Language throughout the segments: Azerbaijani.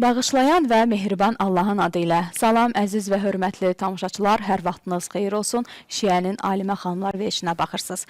Bağışlayan və mehriban Allahın adı ilə. Salam, əziz və hörmətli tamaşaçılar, hər vaxtınız xeyir olsun. Şiənin alimə xanımlar veşinə baxırsınız.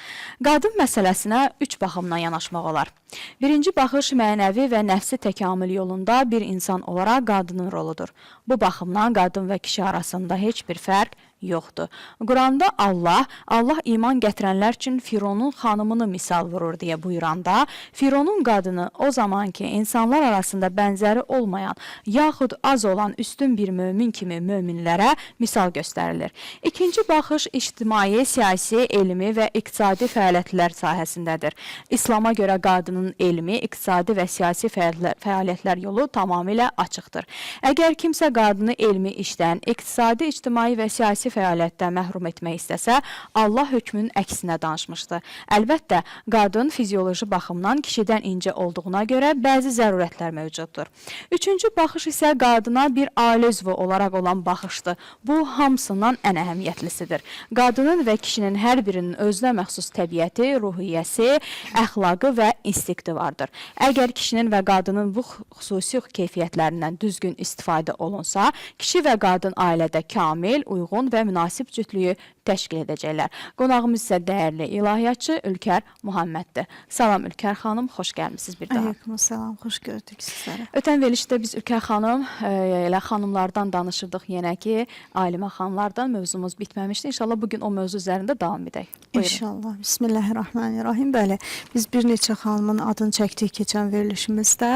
Qadın məsələsinə 3 baxımdan yanaşmaq olar. Birinci baxış mənəvi və nəfsi təkamül yolunda bir insan olaraq qadının roludur. Bu baxımdan qadın və kişi arasında heç bir fərq yoxdur. Quranda Allah iman gətirənlər üçün Fironun xanımını misal vurur deyə buyuranda, Fironun qadını o zaman ki, insanlar arasında bənzəri olmayan, yaxud az olan üstün bir mömin kimi möminlərə misal göstərilir. İkinci baxış ictimai, siyasi, elmi və iqtisadi fəaliyyətlər sahəsindədir. İslama görə qadının elmi, iqtisadi və siyasi fəaliyyətlər yolu tamamilə açıqdır. Əgər kimsə qadını elmi işdən, iqtisadi, ictimai və siyasi fəaliyyətdən məhrum etmək istəsə, Allah hökmünün əksinə danışmışdı. Əlbəttə, qadın fizioloji baxımdan kişidən incə olduğuna görə bəzi zərurətlər mövcuddur. Üçüncü baxış isə qadına bir ailə üzvü olaraq olan baxışdır. Bu, hamısından ən əhəmiyyətlisidir. Qadının və kişinin hər birinin özünə məxsus təbiəti, ruhiyyəsi, əxlaqı və instinkti vardır. Əgər kişinin və qadının bu xüsusi keyfiyyətlərindən düzgün istifadə olunsa, kişi və qadın ailədə kamil, uyğun və münasib cütlüyü təşkil edəcəklər. Qonağımız isə dəyərli ilahiyyatçı Ülkər Muhamməddir. Salam Ülkər xanım, xoş gəlmişsiniz bir daha. Aleykümselam, xoş gördük sizlərə. Ötən verilişdə biz Ülkər xanım elə xanımlardan danışırdıq yenə ki, alimə xanımlardan mövzumuz bitməmişdi. İnşallah bugün o mövzu üzərində davam edək. Buyurun. İnşallah. Bismillahirrahmanirrahim. Bəli, biz bir neçə xanımın adını çəkdik keçən verilişimizdə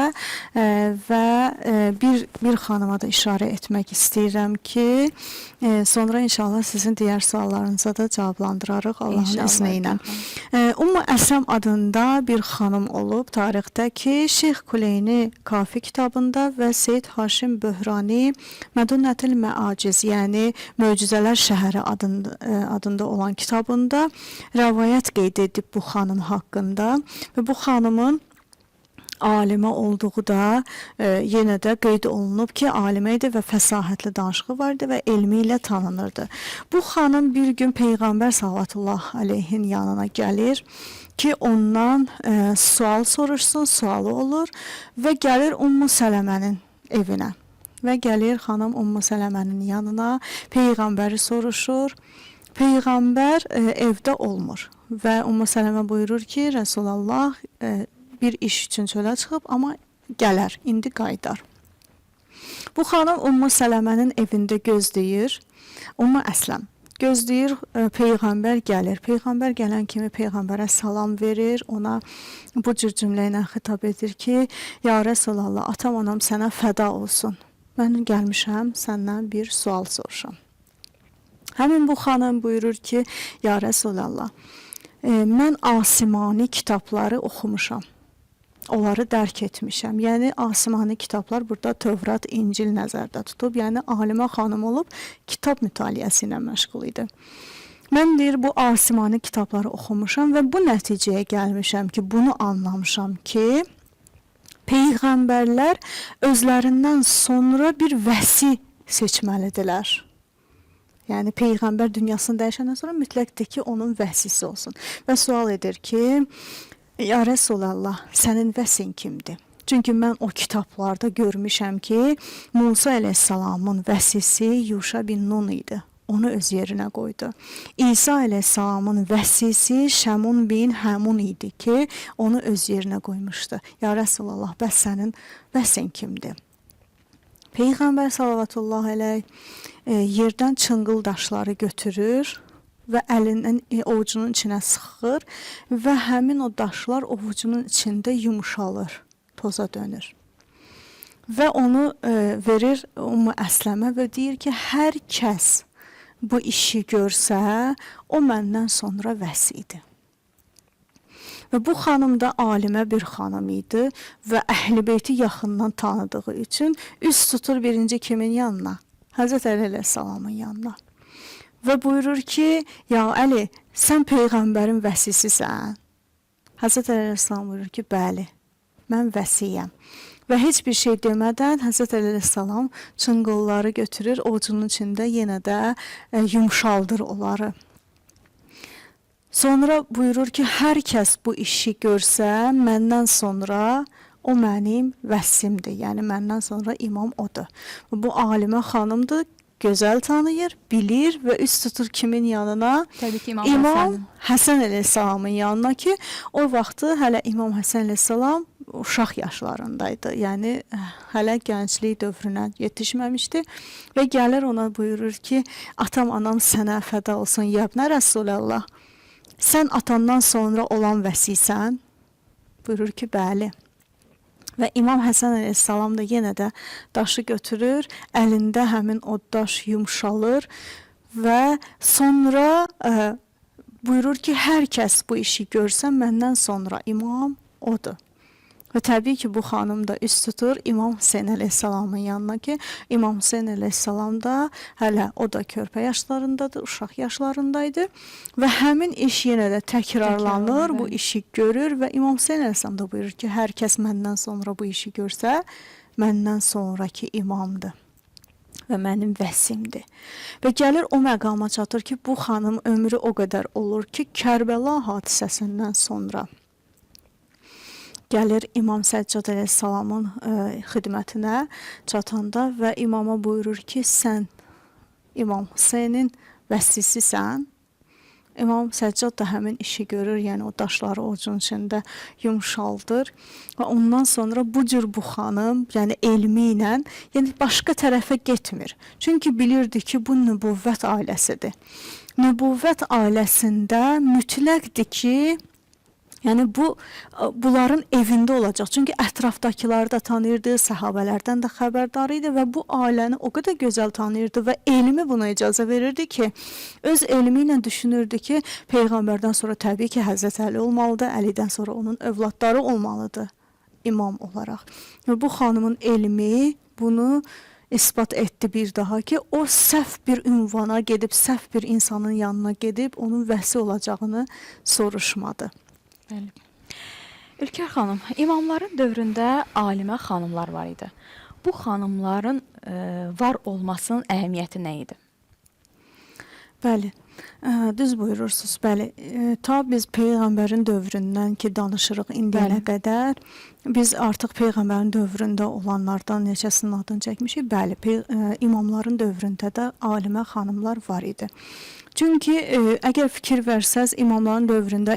və bir xanıma da işarə etmək istəyirəm ki, sonra inşallah sizin digər suallarınıza da cavablandırarıq Allahın izni ilə. Ümmü Əsəm adında bir xanım olub tarixdə ki, Şeyx Kuleyni Kafi kitabında və Seyyid Haşim Böhrani Mədunətil Məaciz, yəni Möcüzələr şəhəri adında olan kitabında rəvayət qeyd edib bu xanım haqqında və bu xanımın alimə olduğu da yenə də qeyd olunub ki, alimə idi və fəsahətli danışığı vardı və elmi ilə tanınırdı. Bu xanım bir gün Peyğəmbər sallallahu aleyhin yanına gəlir ki, ondan sual soruşsun, sualı olur və gəlir Ümmü Sələmənin evinə. Və gəlir xanım Ümmü Sələmənin yanına, Peyğəmbəri soruşur. Peyğəmbər evdə olmur və Ümmü Sələmə buyurur ki, Rəsulallah bir iş üçün çölə çıxıb, amma gələr, indi qaydar. Bu xanım Ümmü Sələmənin evində gözləyir, Ümmü Əsləm gözləyir, Peyğəmbər gəlir. Peyğəmbər gələn kimi Peyğəmbərə salam verir, ona bu cür cümlə ilə xitab edir ki, Ya Rəsulallah, atam anam sənə fəda olsun. Mən gəlmişəm, səndən bir sual soruşam. Həmin bu xanım buyurur ki, Ya Rəsulallah, mən asimani kitabları oxumuşam. Onları dərk etmişəm. Yəni, asimani kitablar burada Tövrat, İncil nəzərdə tutub. Yəni, alimə xanım olub, kitab mütaliəsi ilə məşğul idi. Mən deyir, bu asimani kitabları oxumuşam və bu nəticəyə gəlmişəm ki, bunu anlamışam ki, Peyğəmbərlər özlərindən sonra bir vəsi seçməlidirlər. Yəni, Peyğəmbər dünyasını dəyişəndən sonra mütləqdir ki, onun vəsisi olsun. Və sual edir ki, Ya Rəsulallah, sənin vəsin kimdir? Çünki mən o kitablarda görmüşəm ki, Musa əleyhissalamın vəsisi Yuşa bin Nun idi. Onu öz yerinə qoydu. İsa əleyhissalamın vəsisi Şəmun bin Həmun idi ki, onu öz yerinə qoymuşdu. Ya Rəsulallah, bəs sənin vəsin kimdir? Peyğəmbər sallallahu əleyh yerdən çınqıl daşları götürür və əlinin ovucunun içinə sıxır və həmin o daşlar ovucunun içində yumuşalır, toza dönür. Və onu verir Ümmü Əsləmə və deyir ki, hər kəs bu işi görsə, o məndən sonra vəsidir. Və bu xanım da alimə bir xanım idi və Əhl-i Beyti yaxından tanıdığı üçün üst tutur birinci kimin yanına? Həzrət Əli əleyhissalamın yanına. Və buyurur ki, ya Əli, sən Peyğəmbərin vəsisisən. Həzrət Əli əleyhissalam buyurur ki, bəli, mən vəsiyəm. Və heç bir şey demədən Həzrət Əli əleyhissalam çınqılları götürür, ovucunun içində yenə də yumşaldır onları. Sonra buyurur ki, hər kəs bu işi görsə, məndən sonra o mənim vəssimdir. Yəni məndən sonra imam odur. Bu alimə xanımdır, gözəl tanıyır, bilir və üst tutur kimin yanına? Təbii ki, İmam İmam Həsən. Həsən əleyhissalamın yanına ki, o vaxtı hələ İmam Həsən əleyhissalam uşaq yaşlarındaydı. Yəni hələ gənclik dövrünə yetişməmişdi və gəlir ona buyurur ki, atam, anam sənə fəda olsun, yəbnə Rəsulallah. Sən atandan sonra olan vəsisən? Buyurur ki, bəli. Və İmam Həsən əleyhissalam da yenə də daşı götürür, əlində həmin o daş yumşalır və sonra buyurur ki, hər kəs bu işi görsə, məndən sonra imam odur. Və təbii ki, bu xanım da üst tutur İmam Hüseyn əleyhissalamın yanına ki, İmam Hüseyn əleyhissalam da hələ o da körpə yaşlarındadır, uşaq yaşlarındaydı və həmin iş yenə də təkrarlanır, bu işi görür və İmam Hüseyn əleyhissalam da buyurur ki, hər kəs məndən sonra bu işi görsə, məndən sonraki imamdır və mənim vəsimdir. Və gəlir o məqama çatır ki, bu xanım ömrü o qədər olur ki, Kərbəla hadisəsindən sonra gəlir İmam Səccad əleyhissalamın xidmətinə çatanda və imama buyurur ki, sən İmam Hüseynin vəsisisən. İmam Səccad da həmin işi görür, yəni o daşları ocun içində yumşaldır və ondan sonra bu cür bu xanım, yəni elmi ilə, yəni başqa tərəfə getmir. Çünki bilirdi ki, bu nübüvvət ailəsidir. Nübüvvət ailəsində mütləqdir ki, yəni bunların evində olacaq. Çünki ətrafdakıları da tanıyırdı, səhabələrdən də xəbərdar idi və bu ailəni o qədər gözəl tanıyırdı və elmi buna icazə verirdi ki, öz elmi ilə düşünürdü ki, Peyğəmbərdən sonra təbii ki, Həzrət Əli olmalıdır, Əlidən sonra onun övladları olmalıdır imam olaraq. Və bu xanımın elmi bunu isbat etdi bir daha ki, o səhv bir ünvana gedib, səhv bir insanın yanına gedib, onun vəsi olacağını soruşmadı. Bəli. Ülkər xanım, imamların dövründə alimə xanımlar var idi. Bu xanımların var olmasının əhəmiyyəti nə idi? Bəli, düz buyurursunuz. Bəli, ta biz Peyğəmbərin dövründən ki danışırıq indiyənə qədər, biz artıq Peyğəmbərin dövründə olanlardan neçəsinin adını çəkmişik. Bəli, imamların dövründə də alimə xanımlar var idi. Çünki əgər fikir versəz, imamların dövründə,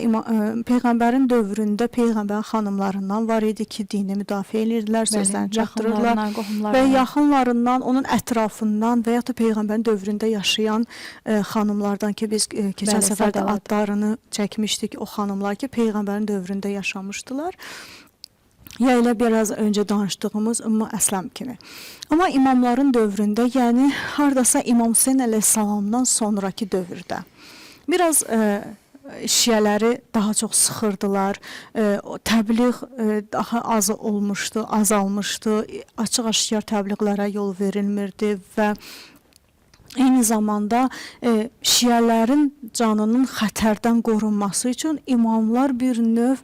Peyğəmbərin dövründə Peyğəmbərin xanımlarından var idi ki, dini müdafiə edirdilər, sözlərini çatdırırlar və yaxınlarından, onun ətrafından və ya da Peyğəmbərin dövründə yaşayan xanımlardan ki, biz keçən səfərdə adlarını çəkmişdik, o xanımlar ki, Peyğəmbərin dövründə yaşamışdılar. Ya elə biraz öncə danışdığımız Ümmü Əslam kimi. Amma imamların dövründə, yəni hardasa İmam Hüseyn əleyhissalamdan sonraki dövrdə biraz şiələri daha çox sıxırdılar, təbliğ daha az olmuşdu, azalmışdı, açıq-aşkar təbliğlərə yol verilmirdi və eyni zamanda şiələrin canının xətərdən qorunması üçün imamlar bir növ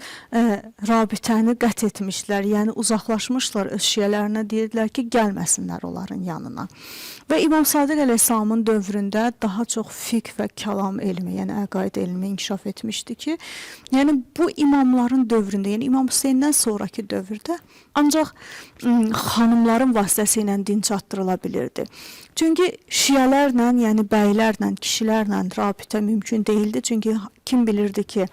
rabitəni qət etmişlər, yəni uzaqlaşmışlar öz şiələrinə, deyirdilər ki, gəlməsinlər onların yanına. Və İmam Sadiq əleyhissalamın dövründə daha çox fiqh və kəlam elmi, yəni əqaid elmi inkişaf etmişdi ki, yəni bu imamların dövründə, yəni İmam Hüseyndən sonraki dövrdə ancaq xanımların vasitəsilə din çatdırıla bilirdi. Çünki şiələrlə, yəni bəylərlə, kişilərlə rabitə mümkün deyildi. Çünki kim bilirdi ki,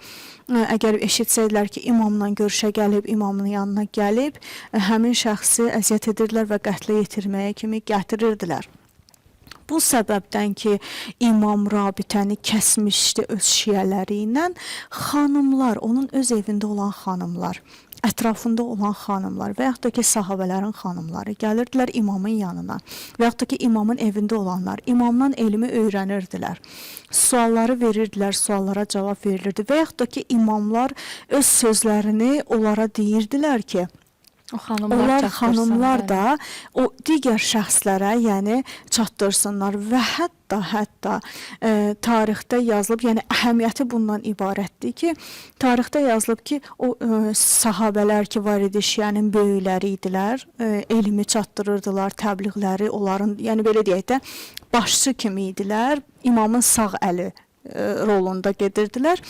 əgər eşitsəydilər ki, imamla görüşə gəlib, imamın yanına gəlib, həmin şəxsi əziyyət edirdilər və qətlə yetirməyə kimi gətirirdilər. Bu səbəbdən ki, imam rabitəni kəsmişdi öz şiələri ilə, xanımlar, onun öz evində olan xanımlar, ətrafında olan xanımlar və yaxud da ki, sahabələrin xanımları gəlirdilər imamın yanına və yaxud da ki, imamın evində olanlar imamdan elmi öyrənirdilər. Sualları verirdilər, suallara cavab verilirdi və yaxud da ki, imamlar öz sözlərini onlara deyirdilər ki, onlar xanımlar da o digər şəxslərə, yəni çatdırsınlar və hətta tarixdə yazılıb, yəni əhəmiyyəti bundan ibarətdir ki, tarixdə yazılıb ki, o sahabələr ki, var idi, şiənin böyükləri idilər, elmi çatdırırdılar, təbliğləri onların, yəni belə deyək də, başçı kimi idilər, imamın sağ əli rolunda gedirdilər.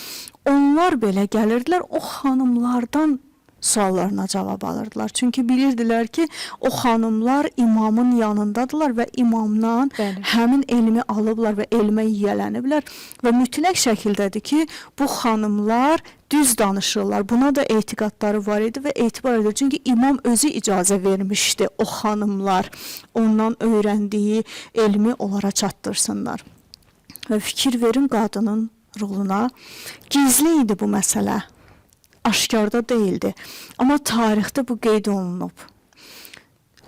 Onlar belə gəlirdilər, o xanımlardan suallarına cavab alırdılar. Çünki bilirdilər ki, o xanımlar imamın yanındadılar və imamdan Bəli. həmin elmi alıblar və elmə yiyələniblər və mütləq şəkildədir ki, bu xanımlar düz danışırlar. Buna da etiqadları var idi və etibar edir. Çünki imam özü icazə vermişdi o xanımlar ondan öyrəndiyi elmi onlara çatdırsınlar. Və fikir verin qadının roluna. Gizli idi bu məsələ. Aşkarda değildi. Amma tarixdə bu qeyd olunub.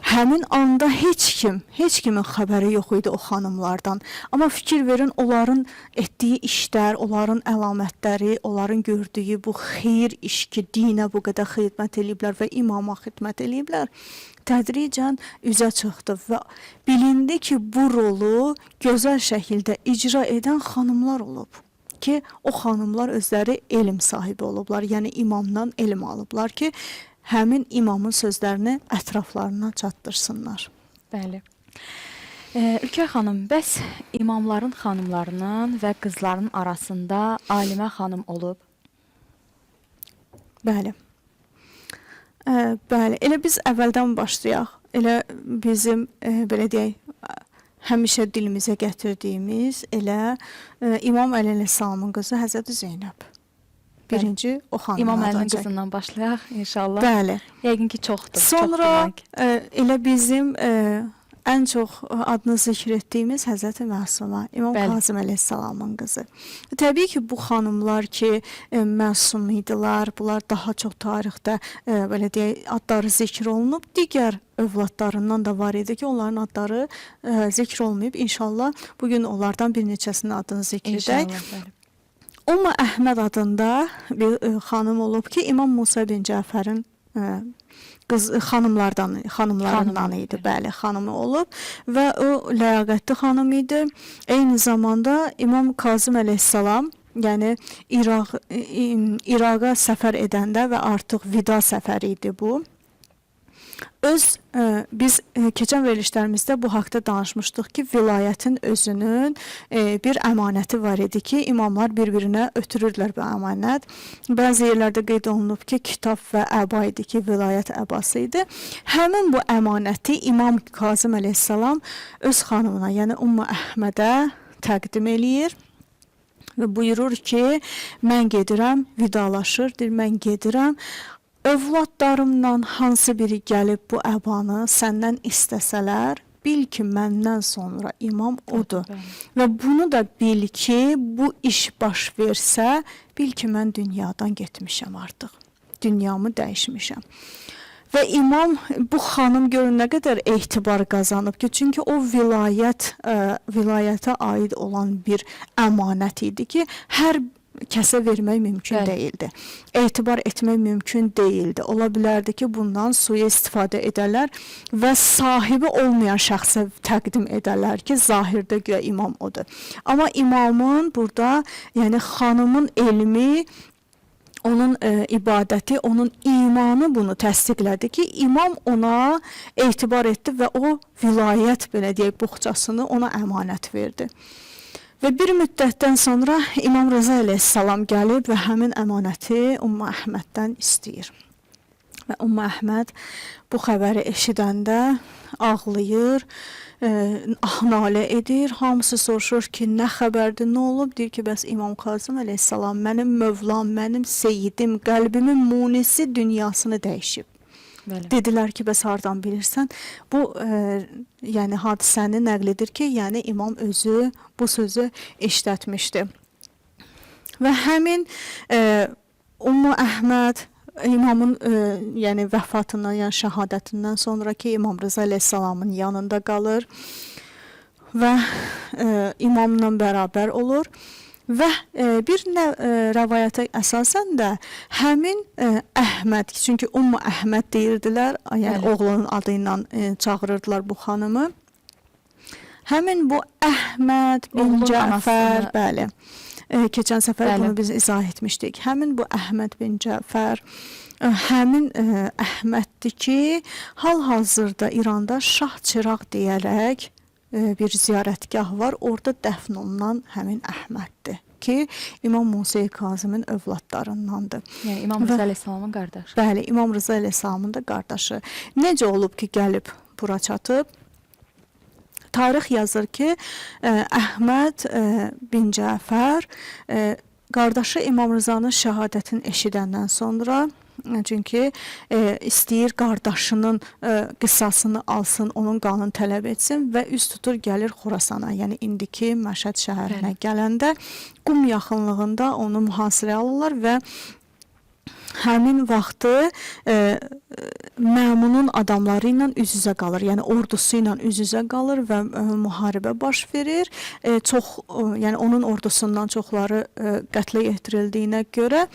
Həmin anda heç kimin xəbəri yox idi o xanımlardan. Amma fikir verin, onların etdiyi işlər, onların əlamətləri, onların gördüyü bu xeyir iş ki, dinə bu qədər xidmət eləyiblər və imama xidmət eləyiblər, tədricən üzə çıxdı və bilindi ki, bu rolu gözəl şəkildə icra edən xanımlar olub. Ki, o xanımlar özləri elm sahibi olublar, yəni imamdan elm alıblar ki, həmin imamın sözlərini ətraflarına çatdırsınlar. Bəli. Ülkə xanım, bəs imamların xanımlarının və qızların arasında alimə xanım olub? Bəli. Bəli, elə biz əvvəldən başlayaq. Elə bizim, belə deyək, həmişə dilimizə gətirdiyimiz elə İmam Əli əleyhissalamın qızı Həzrəti Zeynəb. Birinci o xanımlardan. İmam Əlinin qızından başlayaq inşallah. Bəli. Yəqin ki, çoxdur. Sonra elə bizim ən çox adını zikr etdiyimiz Həzrəti Məsuma, İmam Kazım əleyhissalamın qızı. Təbii ki, bu xanımlar ki, məsum idilər, bunlar daha çox tarixdə belə deyək, adları zikr olunub. Digər övladlarından da var idi ki, onların adları zikr olmayıb. İnşallah bugün onlardan bir neçəsinin adını zikr edək. Ümmü Əhməd adında bir xanım olub ki, İmam Musa bin Cəfərin xanımlarından idi, bəli, xanımı olub və o ləyaqətli xanım idi. Eyni zamanda İmam Kazım əleyhissalam, yəni İraqa səfər edəndə və artıq vida səfəri idi bu. Biz keçən verilişlərimizdə bu haqda danışmışdıq ki, vilayətin özünün bir əmanəti var idi ki, imamlar bir-birinə ötürürlər bu əmanət. Bəzi yerlərdə qeyd olunub ki, kitab və əba idi ki, vilayət əbası idi. Həmin bu əmanəti İmam Kazım əleyhissalam öz xanımına, yəni Ümmü Əhmədə təqdim eləyir. Və buyurur ki, mən gedirəm, vidalaşır, deyir, mən gedirəm. Övladlarımdan hansı biri gəlib bu əbanı səndən istəsələr, bil ki, məndən sonra imam odur. Və bunu da bil ki, bu iş baş versə, bil ki, mən dünyadan getmişəm artıq. Dünyamı dəyişmişəm. Və imam, bu xanım görün nə qədər etibar qazanıb ki, çünki o vilayətə aid olan bir əmanət idi ki, hər kəsə vermək mümkün deyildi. Etibar etmək mümkün deyildi. Ola bilərdi ki, bundan suya istifadə edərlər və sahibi olmayan şəxsə təqdim edərlər ki, zahirdə güya imam odur. Amma imamın burada, yəni xanımın elmi, onun ibadəti, onun imanı bunu təsdiqlədi ki, imam ona etibar etdi və o vilayət, belə deyək, buxçasını ona əmanət verdi. Və bir müddətdən sonra İmam Rıza əleyhissalam gəlib və həmin əmanəti Ümmü Əhməddən istəyir. Və Ümmü Əhməd bu xəbəri eşidəndə ağlayır, nalə edir. Hamısı soruşur ki, nə xəbərdir, nə olub? Deyir ki, bəs İmam Kazım əleyhissalam mənim mövlam, mənim seyyidim, qəlbimin munisi dünyasını dəyişib. Bəli. Dedilər ki, bəs hardan bilirsən? Bu, yəni hadisəni nəql edir ki, yəni imam özü bu sözü işlətmişdi. Və həmin Ümmü Əhməd imamın yəni vəfatından, yəni şəhadətindən sonraki İmam Rıza əleyhissalamın yanında qalır və imamla bərabər olur. Və bir rəvayətə əsasən də həmin Əhməd, çünki Ümmü Əhməd deyirdilər, yəni oğlunun adı ilə çağırırdılar bu xanımı. Həmin bu Əhməd bin Cəfər, bəli, keçən səfər bunu biz izah etmişdik. Həmin bu Əhməd bin Cəfər, həmin Əhməddir ki, hal-hazırda İranda Şah Çıraq deyərək bir ziyarətgah var, orada dəfn olunan həmin Əhməddir. ki, İmam Musa Kazımın övladlarındandır. Yəni İmam Rza əleyhissalamın qardaşı. Bəli, İmam Rza əleyhissalamın da qardaşı. Necə olub ki, gəlib bura çatıb? Tarix yazır ki, Əhməd bin Cəfər qardaşı İmam Rızanın şəhadətini eşidəndən sonra, çünki istəyir qardaşının qisasını alsın, onun qanını tələb etsin və üz tutur gəlir Xorasana, yəni indiki Məşəd şəhərinə gələndə Qum yaxınlığında onu mühasirəyə alırlar və həmin vaxtı Məmunun adamları ilə üz-üzə qalır, yəni ordusu ilə üz-üzə qalır və müharibə baş verir. Yəni onun ordusundan çoxları qətlə yetirildiyinə görə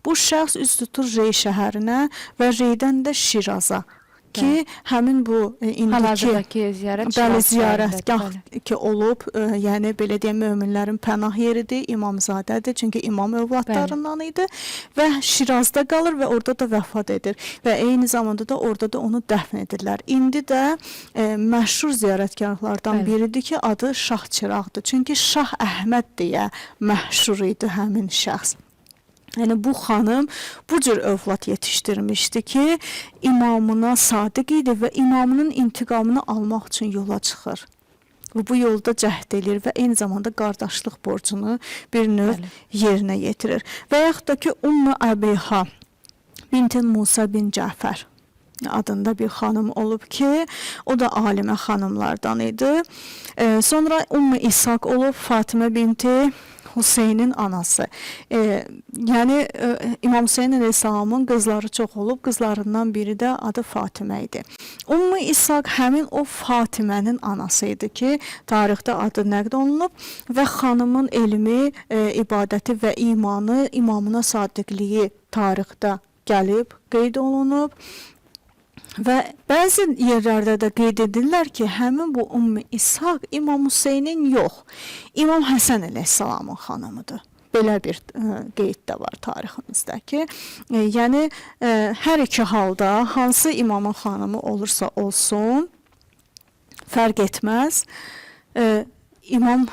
bu şəxs üz tutur Rey şəhərinə və Reydən də Şiraza ki, həmin bu hal-hazırdakı ziyarət ziyarətgah ki olub, yəni belə deyək möminlərin pənah yeridir, İmamzadədir, çünki imam övladlarından idi və Şirazda qalır və orada da vəfat edir və eyni zamanda da orada da onu dəfn edirlər. İndi də məşhur ziyarətgahlardan biridir ki, adı Şah Çıraqdır, çünki Şah Əhməd deyə məşhur idi həmin şəxs. Yəni bu xanım bu cür övlad yetişdirmişdi ki, imamına sadiq idi və imamının intiqamını almaq üçün yola çıxır. Bu yolda cəhd edir və eyni zamanda qardaşlıq borcunu bir növ yerinə yetirir. Və yaxud da ki, Ümmü Əbeyha binti Musa bin Cəfər adında bir xanım olub ki, o da alimə xanımlardan idi. Sonra Ümmü İshaq olub, Fatimə binti Hüseynin anası. Yəni İmam Hüseyn əleyhissalamın qızları çox olub, qızlarından biri də adı Fatimə idi. Ümmü İshaq həmin o Fatimənin anası idi ki, tarixdə adı nəqd olunub və xanımın elmi, ibadəti və imanı, imamına sadiqliyi tarixdə gəlib, qeyd olunub. Və bəzi yerlərdə də qeyd edirlər ki, həmin bu Ümmü İshaq İmam Hüseynin yox, İmam Həsən əleyhissalamın xanımıdır. Belə bir qeyd də var tariximizdə ki, yəni hər iki halda hansı imamın xanımı olursa olsun, fərq etməz. İmam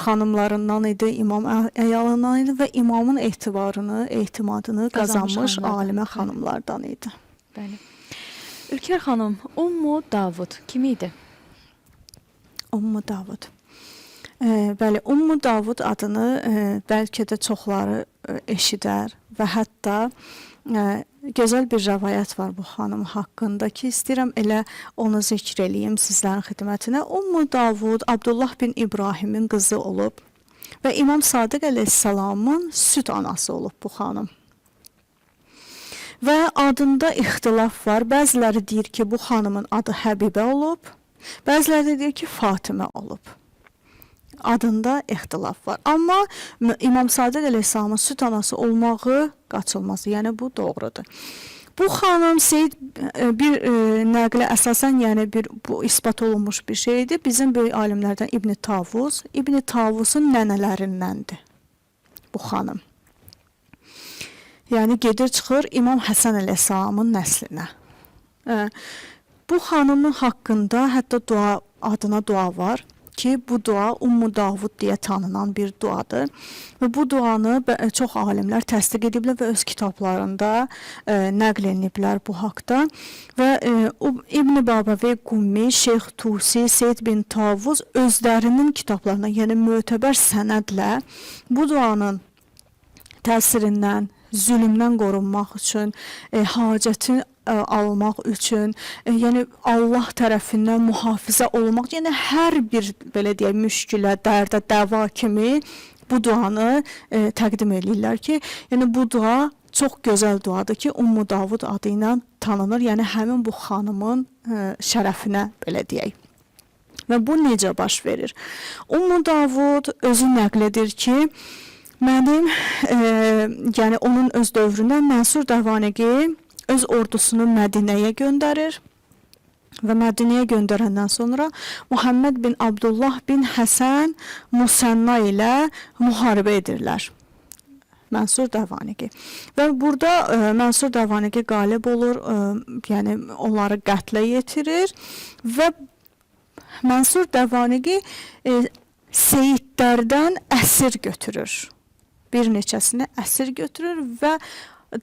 xanımlarından idi, imam əyalından idi və imamın etibarını, etimadını qazanmış alimə xanımlardan idi. Bəli. Ülker xanım, Ümmü Davud kim idi? Ümmü Davud. Bəli, Ümmü Davud adını bəlkə də çoxları eşidər və hətta gözəl bir rəvayət var bu xanım haqqında ki, istəyirəm elə onu zikr eləyim sizlərin xidmətinə. Ümmü Davud Abdullah bin İbrahimin qızı olub və İmam Sadiq əleyhissalamın süd anası olub bu xanım. Və adında ixtilaf var. Bəziləri deyir ki, bu xanımın adı Həbibə olub, bəziləri də deyir ki, Fatimə olub. Adında ixtilaf var. Amma İmam Sadiq əleyhissalamın süd anası olmağı qaçılmaz. Yəni bu doğrudur. Bu xanım bir nəqlə əsasən, yəni bu isbat olunmuş bir şeydir. Bizim böyük alimlərdən İbn Tavus, İbn Tavusun nənələrindəndir bu xanım. Yəni gedir çıxır İmam Həsən əleyhissalamın nəslinə. Bu xanımın haqqında hətta adına dua var ki, bu dua Ümmü Davud deyə tanınan bir duadır. Və bu duanı çox alimlər təsdiq ediblər və öz kitablarında nəql ediblər bu haqda. Və İbn Babəvi Qummi, Şeyx Tusi, Seyd bin Tavuz özlərinin kitablarına, yəni mötəbər sənədlə bu duanın təsirindən, zülmdən qorunmaq üçün, hacəti almaq üçün, yəni Allah tərəfindən mühafizə olmaq, yəni hər bir belə deyək müşkilə, dərdə, dəva kimi bu duanı təqdim edirlər ki, yəni bu dua çox gözəl duadır ki, Ümmü Davud adı ilə tanınır, yəni həmin bu xanımın şərəfinə belə deyək. Və bu necə baş verir? Ümmü Davud özü nəql edir ki, mənim, yəni onun öz dövründə Mənsur Dəvanəqi öz ordusunu Mədinəyə göndərir və Mədinəyə göndərəndən sonra Muhammed bin Abdullah bin Həsən Musanna ilə müharibə edirlər. Mənsur Dəvanəqi. Və burada Mənsur Dəvanəqi qalib olur, yəni onları qətlə yetirir və Mənsur Dəvanəqi Seyidlərdən əsir götürür. bir neçəsini əsir götürür və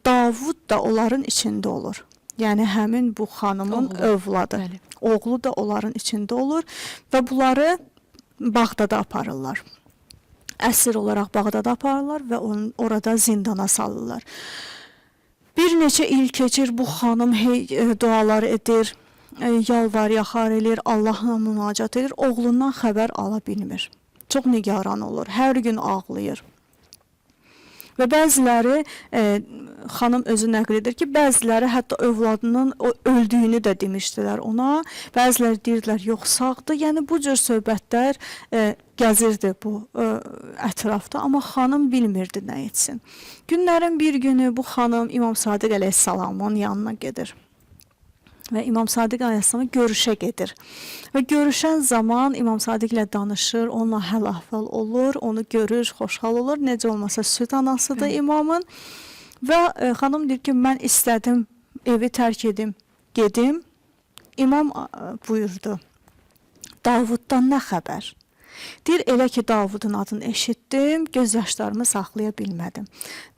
Davud da onların içində olur. Yəni həmin bu xanımın Oğlu. övladı. Bəli. Oğlu da onların içində olur və bunları Bağdada aparırlar. Əsir olaraq Bağdada aparırlar və onu orada zindana salırlar. Bir neçə il keçir, bu xanım dualar edir, yalvar, yaxar edir, Allahla münacat edir, oğlundan xəbər ala bilmir. Çox nigaran olur, hər gün ağlayır. Və bəziləri, xanım özü nəql edir ki, bəziləri hətta övladının öldüyünü də demişdilər ona, bəziləri deyirdilər, yox, sağdır. Yəni, bu cür söhbətlər gəzirdi bu ətrafda, amma xanım bilmirdi nə etsin. Günlərin bir günü bu xanım İmam Sadiq əleyhissalamın yanına gedir. Və İmam Sadiq əleyhissalama görüşə gedir. Və görüşən zaman İmam Sadiq ilə danışır, onunla həl-əhval olur, onu görür, xoşhal olur. Necə olmasa süd anasıdır imamın. Və xanım deyir ki, mən istədim, evi tərk edim, gedim. İmam buyurdu, Davuddan nə xəbər? Deyir, elə ki, Davudun adını eşitdim, göz yaşlarımı saxlaya bilmədim.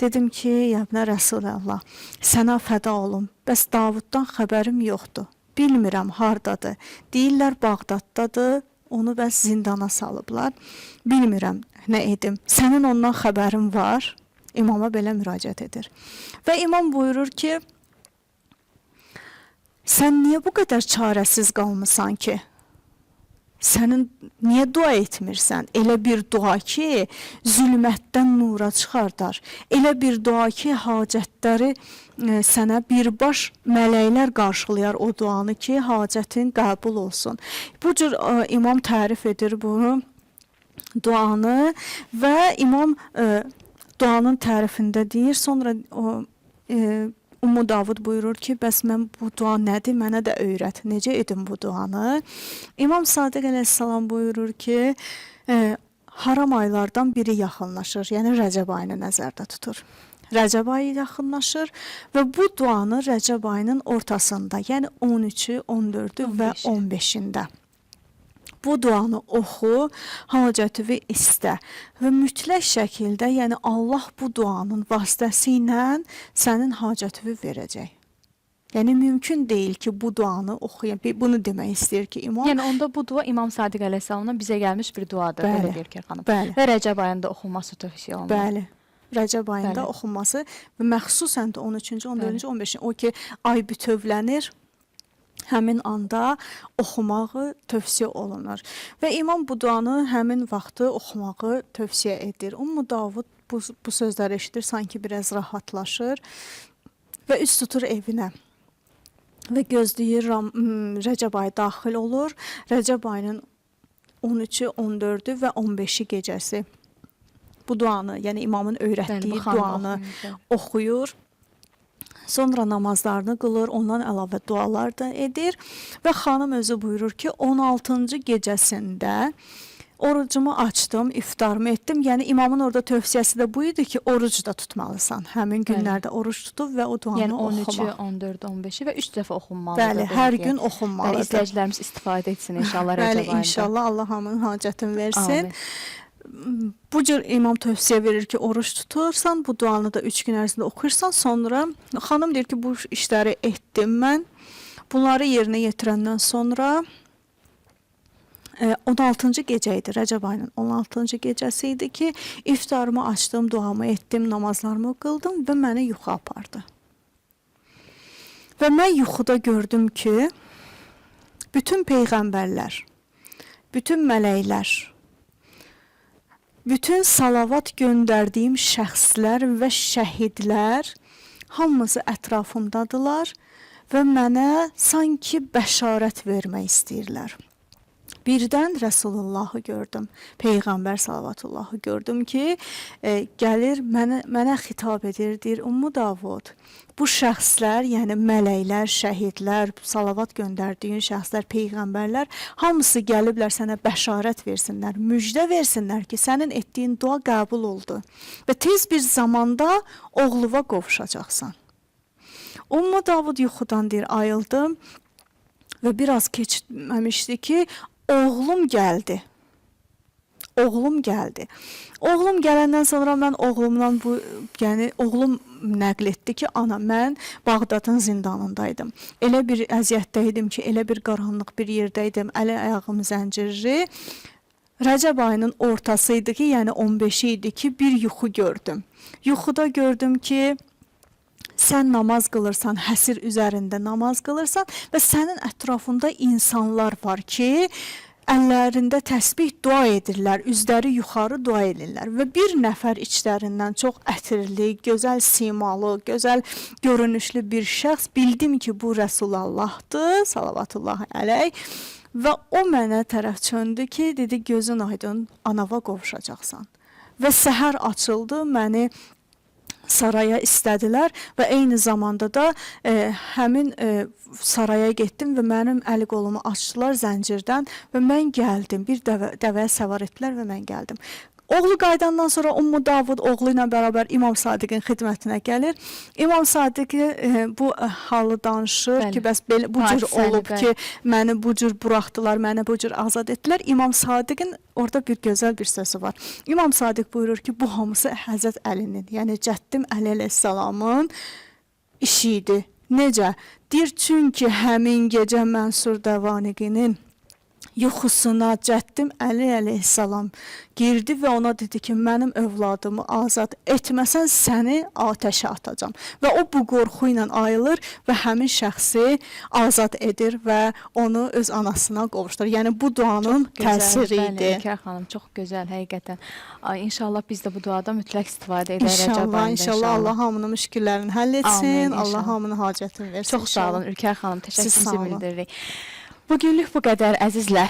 Dedim ki, yəbnə Rəsulallah, sənə fəda olum, bəs Davuddan xəbərim yoxdur. Bilmirəm, hardadır. Deyirlər, Bağdaddadır, onu bəs zindana salıblar. Bilmirəm, nə edim. Sənin ondan xəbərin var? İmama belə müraciət edir. Və imam buyurur ki, sən niyə bu qədər çarəsiz qalmısan ki? Sənin niyə dua etmirsən? Elə bir dua ki, zülmətdən nura çıxardar. Elə bir dua ki, hacətləri sənə birbaş mələklər qarşılayar o duanı ki, hacətin qəbul olsun. Bu cür imam tərif edir bunu, duanı və imam duanın tərifində deyir, sonra Ummu Davud buyurur ki, bəs mən bu dua nədir, mənə də öyrət, necə edim bu duanı? İmam Sadiq əleyhissalam buyurur ki, haram aylardan biri yaxınlaşır, yəni Rəcəb ayını nəzərdə tutur. Rəcəb ayı yaxınlaşır və bu duanı Rəcəb ayının ortasında, yəni 13-ü, 14-ü və 15-ində. Bu duanı oxu, hacətini istə və mütləq şəkildə, yəni Allah bu duanın vasitəsilə sənin hacətini verəcək. Yəni mümkün deyil ki, bu duanı oxuyun. Bunu demək istəyir ki, imam. Yəni onda bu dua İmam Sadiq əleyhissalamdan bizə gəlmiş bir duadır, Bəli, belə deyir ki, xanım. bəli. Və Rəcəb ayında oxunması tövsiyə olunur. Bəli. Rəcəb ayında Bəli. oxunması və məxsusən də 13-cü, 14-cü, 15-ci, o ki, ay bütövlənir. Həmin anda oxumağı tövsiyə olunur. Və imam bu duanı həmin vaxtı oxumağı tövsiyə edir. Ummu Davud bu sözləri eşidir, sanki biraz rahatlaşır və üst tutur evinə. Və gözləyir, Rəcəb ayı daxil olur. Rəcəb ayının 13-ü, 14-ü və 15-i gecəsi bu duanı, yəni imamın öyrətdiyi duanı oxuyur. Sonra namazlarını qılır, ondan əlavə dualar da edir və xanım özü buyurur ki, 16-cı gecəsində orucumu açdım, iftarımı etdim. Yəni imamın orada tövsiyəsi də bu idi ki, oruc da tutmalısan. Həmin günlərdə oruc tutub və o duanı oxumaq. Yəni 13-ü, 14-ü, 15-i və 3 dəfə oxunmalıdır. Bəli, hər gün oxunmalıdır. Və izləyicilərimiz istifadə etsin inşallah Rəcəb ayında. Bəli, inşallah Allah hamının hacətini versin. Amin. Bu cür imam tövsiyə verir ki, oruç tutursan, bu duanı da 3 gün ərzində oxuyursan, sonra xanım deyir ki, bu işləri etdim mən. Bunları yerinə yetirəndən sonra 16-cı gecə idi, Rəcəb ayının 16-cı gecəsi idi ki, iftarımı açdım, duamı etdim, namazlarımı qıldım və məni yuxu apardı. Və mən yuxuda gördüm ki, bütün peyğəmbərlər, bütün mələklər, bütün salavat göndərdiyim şəxslər və şəhidlər hamısı ətrafımdadılar və mənə sanki bəşarət vermək istəyirlər. Birdən Rəsulullahı gördüm, Peyğəmbər salavatullahı gördüm ki, gəlir, mənə xitab edir, deyir, Ummu Davud, bu şəxslər, yəni mələklər, şəhidlər, salavat göndərdiyin şəxslər, Peyğəmbərlər, hamısı gəliblər sənə bəşarət versinlər, müjdə versinlər ki, sənin etdiyin dua qəbul oldu və tez bir zamanda oğluva qovuşacaqsan. Ummu Davud yuxudan deyir, ayıldım və biraz keçməmişdi ki, oğlum gəldi. oğlum gəldi. Oğlum gələndən sonra mən oğlumdan oğlum nəql etdi ki, ana, mən Bağdadın zindanındaydım. Elə bir əziyyətdə idim ki, elə bir qaranlıq bir yerdəydim, əli ayağım zəncirli. Rəcəb ayının ortası idi ki, yəni 15-i idi ki, bir yuxu gördüm. Yuxuda gördüm ki, sən namaz qılırsan, həsir üzərində namaz qılırsan və sənin ətrafında insanlar var ki, əllərində təsbih dua edirlər, üzləri yuxarı dua edirlər və bir nəfər içlərindən çox ətirli, gözəl simalı, gözəl görünüşlü bir şəxs, bildim ki, bu Rəsulallahdır, salavatullahi əleyh, və o mənə tərəf çöndü ki, dedi, gözün aydın, anava qovuşacaqsan. Və səhər açıldı, məni saraya istədilər və eyni zamanda da həmin saraya getdim və mənim əli qolumu açdılar zəncirdən və mən gəldim. Bir dəvəyə səvar etdilər və mən gəldim. Oğlu qayıdandan sonra Ummu Davud oğlu ilə bərabər İmam Sadiqin xidmətinə gəlir. İmam Sadiq bu halı danışır ki, bəs bu cür olub ki, məni bu cür buraxdılar, məni bu cür azad etdilər. İmam Sadiqin orada bir gözəl bir sözü var. İmam Sadiq buyurur ki, bu hamısı Həzrət Əlinin, yəni Cəddim Əli əleyhissalamın işi idi. Necə? Deyir, çünki həmin gecə Mənsur Dəvaniqinin yuxusuna Cəddim Əli əleyhissalam girdi və ona dedi ki, mənim övladımı azad etməsən səni atəşə atacağam. Və o bu qorxu ilə ayılır və həmin şəxsi azad edir və onu öz anasına qovuşdur. Yəni bu duanın təsiri idi. Bəli, Ülkər xanım, çox gözəl, həqiqətən. İnşallah biz də bu duadan mütləq istifadə edək Rəcəb ayında. İnşallah Allah hamının müşkillərini həll etsin, Allah hamının hacətini versin. Çox sağ olun Ülkər xanım, təşəkkürümüzü bildiririk. Bugünlük bu qədər əzizlər.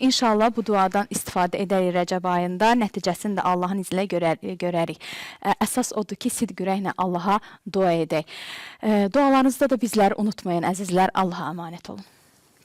İnşallah bu duadan istifadə edərik Rəcəb ayında. Nəticəsini də Allahın izni ilə görərik. Əsas odur ki, sidq ürəklə Allaha dua edək. Dualarınızda da bizləri unutmayın əzizlər. Allaha əmanət olun.